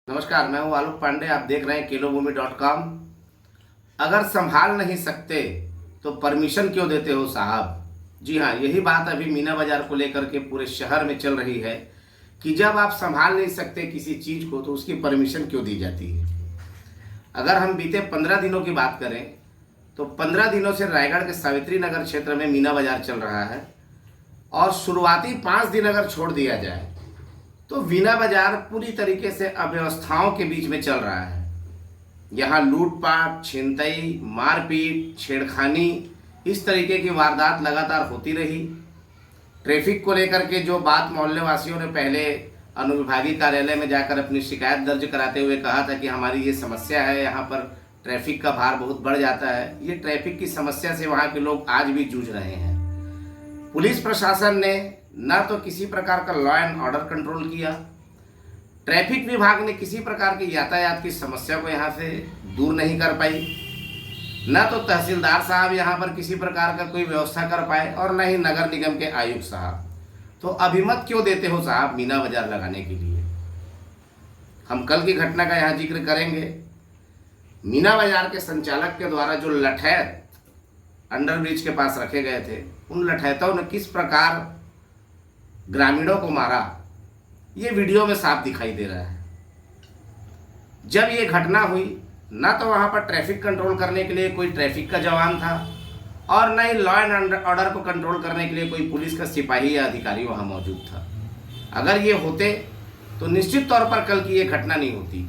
नमस्कार, मैं हूं आलोक पांडे। आप देख रहे हैं केलोभूमि.com। अगर संभाल नहीं सकते तो परमिशन क्यों देते हो साहब। जी हाँ, यही बात अभी मीना बाजार को लेकर के पूरे शहर में चल रही है कि जब आप संभाल नहीं सकते किसी चीज़ को तो उसकी परमिशन क्यों दी जाती है। अगर हम बीते 15 दिनों की बात करें तो 15 दिनों से रायगढ़ के सावित्री नगर क्षेत्र में मीना बाजार चल रहा है और शुरुआती 5 दिन अगर छोड़ दिया जाए तो मीना बाजार पूरी तरीके से अव्यवस्थाओं के बीच में चल रहा है। यहाँ लूटपाट, छिनतई, मारपीट, छेड़खानी, इस तरीके की वारदात लगातार होती रही। ट्रैफिक को लेकर के जो बात मोहल्ले वासियों ने पहले अनुविभागीय कार्यालय में जाकर अपनी शिकायत दर्ज कराते हुए कहा था कि हमारी ये समस्या है, यहाँ पर ट्रैफिक का भार बहुत बढ़ जाता है। ये ट्रैफिक की समस्या से वहाँ के लोग आज भी जूझ रहे हैं। पुलिस प्रशासन ने न तो किसी प्रकार का लॉ एंड ऑर्डर कंट्रोल किया, ट्रैफिक विभाग ने किसी प्रकार की यातायात की समस्या को यहाँ से दूर नहीं कर पाई, न तो तहसीलदार साहब यहाँ पर किसी प्रकार का कोई व्यवस्था कर पाए और न ही नगर निगम के आयुक्त साहब। तो अभिमत क्यों देते हो साहब मीना बाजार लगाने के लिए। हम कल की घटना का यहाँ जिक्र करेंगे। मीना बाजार के संचालक के द्वारा जो लठैत अंडरब्रिज के पास रखे गए थे, उन लठैतों ने किस प्रकार ग्रामीणों को मारा, ये वीडियो में साफ दिखाई दे रहा है। जब ये घटना हुई ना तो वहाँ पर ट्रैफिक कंट्रोल करने के लिए कोई ट्रैफिक का जवान था और न ही लॉ एंड ऑर्डर को कंट्रोल करने के लिए कोई पुलिस का सिपाही या अधिकारी वहाँ मौजूद था। अगर ये होते तो निश्चित तौर पर कल की ये घटना नहीं होती।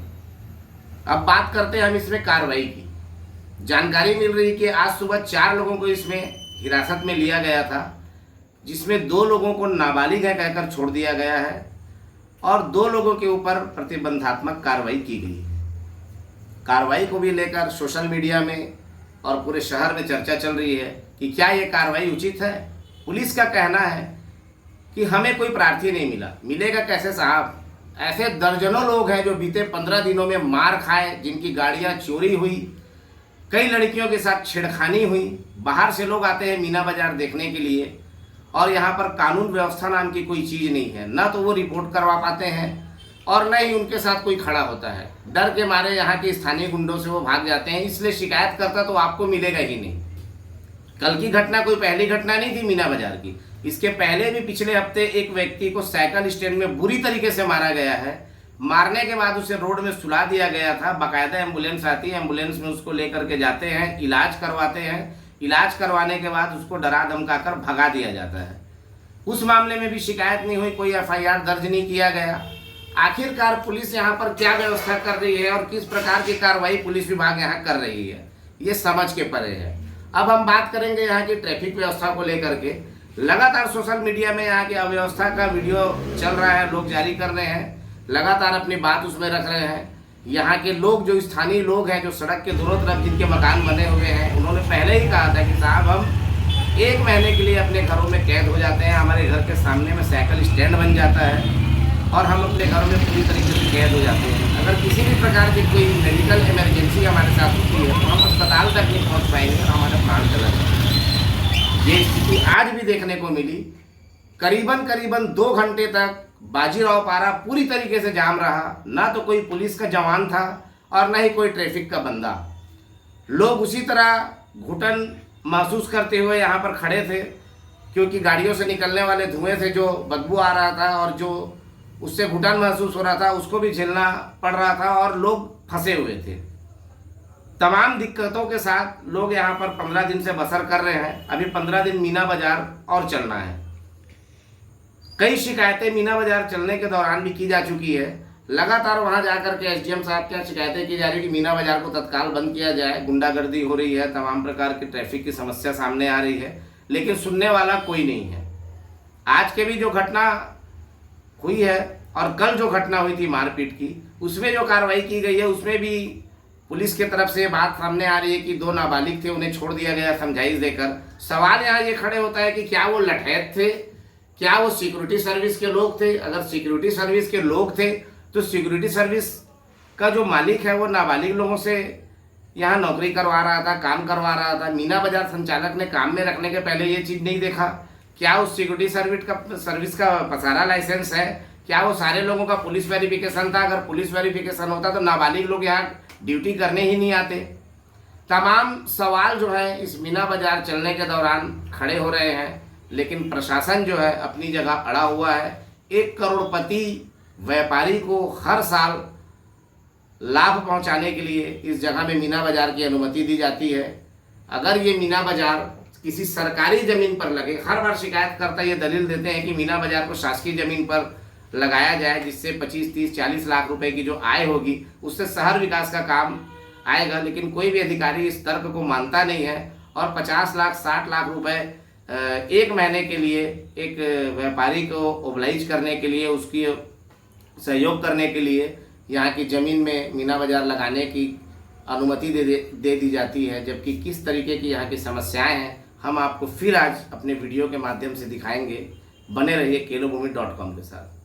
अब बात करते हैं हम इसमें कार्रवाई की। जानकारी मिल रही कि आज सुबह 4 लोगों को इसमें हिरासत में लिया गया था, जिसमें 2 लोगों को नाबालिग है कहकर छोड़ दिया गया है और 2 लोगों के ऊपर प्रतिबंधात्मक कार्रवाई की गई है। कार्रवाई को भी लेकर सोशल मीडिया में और पूरे शहर में चर्चा चल रही है कि क्या ये कार्रवाई उचित है। पुलिस का कहना है कि हमें कोई प्रार्थी नहीं मिला। मिलेगा कैसे साहब। ऐसे दर्जनों लोग हैं जो बीते 15 दिनों में मार खाए, जिनकी गाड़ियाँ चोरी हुई, कई लड़कियों के साथ छेड़खानी हुई। बाहर से लोग आते हैं मीना बाजार देखने के लिए और यहाँ पर कानून व्यवस्था नाम की कोई चीज़ नहीं है। ना तो वो रिपोर्ट करवा पाते हैं और न ही उनके साथ कोई खड़ा होता है। डर के मारे यहाँ के स्थानीय गुंडों से वो भाग जाते हैं, इसलिए शिकायत करता तो आपको मिलेगा ही नहीं। कल की घटना कोई पहली घटना नहीं थी मीना बाजार की। इसके पहले भी पिछले हफ्ते एक व्यक्ति को साइकिल स्टैंड में बुरी तरीके से मारा गया है। मारने के बाद उसे रोड में सुला दिया गया था। बाकायदा एम्बुलेंस आती है, एम्बुलेंस में उसको लेकर के जाते हैं, इलाज करवाते हैं। इलाज करवाने के बाद उसको डरा धमका कर भगा दिया जाता है। उस मामले में भी शिकायत नहीं हुई, कोई एफआईआर दर्ज नहीं किया गया। आखिरकार पुलिस यहाँ पर क्या व्यवस्था कर रही है और किस प्रकार की कार्रवाई पुलिस विभाग यहाँ कर रही है, ये समझ के परे है। अब हम बात करेंगे यहाँ की ट्रैफिक व्यवस्था को लेकर के। लगातार सोशल मीडिया में यहाँ की अव्यवस्था का वीडियो चल रहा है, लोग जारी कर रहे हैं, लगातार अपनी बात उसमें रख रहे हैं। यहाँ के लोग, जो स्थानीय लोग हैं, जो सड़क के दोनों तरफ जिनके मकान बने हुए हैं, उन्होंने पहले ही कहा था कि साहब हम 1 महीने के लिए अपने घरों में कैद हो जाते हैं। हमारे घर के सामने में साइकिल स्टैंड बन जाता है और हम अपने घरों में पूरी तरीके से कैद हो जाते हैं। अगर किसी भी प्रकार की कोई मेडिकल इमरजेंसी हमारे साथ होती है तो हम अस्पताल तक नहीं पहुँच पाएंगे और हमारा प्राण चला जाएगा। ये स्थिति आज भी देखने को मिली। करीबन 2 घंटे तक बाजीराव पारा पूरी तरीके से जाम रहा। ना तो कोई पुलिस का जवान था और ना ही कोई ट्रैफिक का बंदा। लोग उसी तरह घुटन महसूस करते हुए यहाँ पर खड़े थे, क्योंकि गाड़ियों से निकलने वाले धुएं से जो बदबू आ रहा था और जो उससे घुटन महसूस हो रहा था, उसको भी झेलना पड़ रहा था और लोग फंसे हुए थे। तमाम दिक्कतों के साथ लोग यहाँ पर 15 दिन से बसर कर रहे हैं। अभी 15 दिन मीना बाजार और चलना है। कई शिकायतें मीना बाजार चलने के दौरान भी की जा चुकी है। लगातार वहां जाकर के एसडीएम साहब क्या शिकायतें की जा रही कि मीना बाजार को तत्काल बंद किया जाए, गुंडागर्दी हो रही है, तमाम प्रकार की ट्रैफिक की समस्या सामने आ रही है, लेकिन सुनने वाला कोई नहीं है। आज के भी जो घटना हुई है और कल जो घटना हुई थी मारपीट की, उसमें जो कार्रवाई की गई है उसमें भी पुलिस की तरफ से बात सामने आ रही है कि 2 नाबालिग थे, उन्हें छोड़ दिया गया समझाइश देकर। सवाल यहाँ ये खड़े होता है कि क्या वो लठैत थे, क्या वो सिक्योरिटी सर्विस के लोग थे। अगर सिक्योरिटी सर्विस के लोग थे तो सिक्योरिटी सर्विस का जो मालिक है वो नाबालिग लोगों से यहाँ नौकरी करवा रहा था, काम करवा रहा था। मीना बाजार संचालक ने काम में रखने के पहले ये चीज़ नहीं देखा क्या उस सिक्योरिटी सर्विस का पसारा लाइसेंस है, क्या वो सारे लोगों का पुलिस वेरिफिकेशन था? अगर पुलिस वेरिफिकेशन होता तो नाबालिग लोग यहाँ ड्यूटी करने ही नहीं आते। तमाम सवाल जो है इस मीना बाजार चलने के दौरान खड़े हो रहे हैं, लेकिन प्रशासन जो है अपनी जगह अड़ा हुआ है। 1 करोड़पति व्यापारी को हर साल लाभ पहुंचाने के लिए इस जगह में मीना बाजार की अनुमति दी जाती है। अगर ये मीना बाजार किसी सरकारी ज़मीन पर लगे, हर बार शिकायतकर्ता ये दलील देते हैं कि मीना बाजार को शासकीय ज़मीन पर लगाया जाए, जिससे 25, 30, 40 लाख रुपए की जो आय होगी उससे शहर विकास का काम आएगा। लेकिन कोई भी अधिकारी इस तर्क को मानता नहीं है और 50 लाख 60 लाख रुपए 1 महीने के लिए एक व्यापारी को ओबलाइज करने के लिए, उसकी सहयोग करने के लिए यहाँ की ज़मीन में मीना बाजार लगाने की अनुमति दे दी जाती है। जबकि किस तरीके की यहाँ की समस्याएं हैं हम आपको फिर आज अपने वीडियो के माध्यम से दिखाएंगे। बने रहिए केलोभूमि.com के साथ।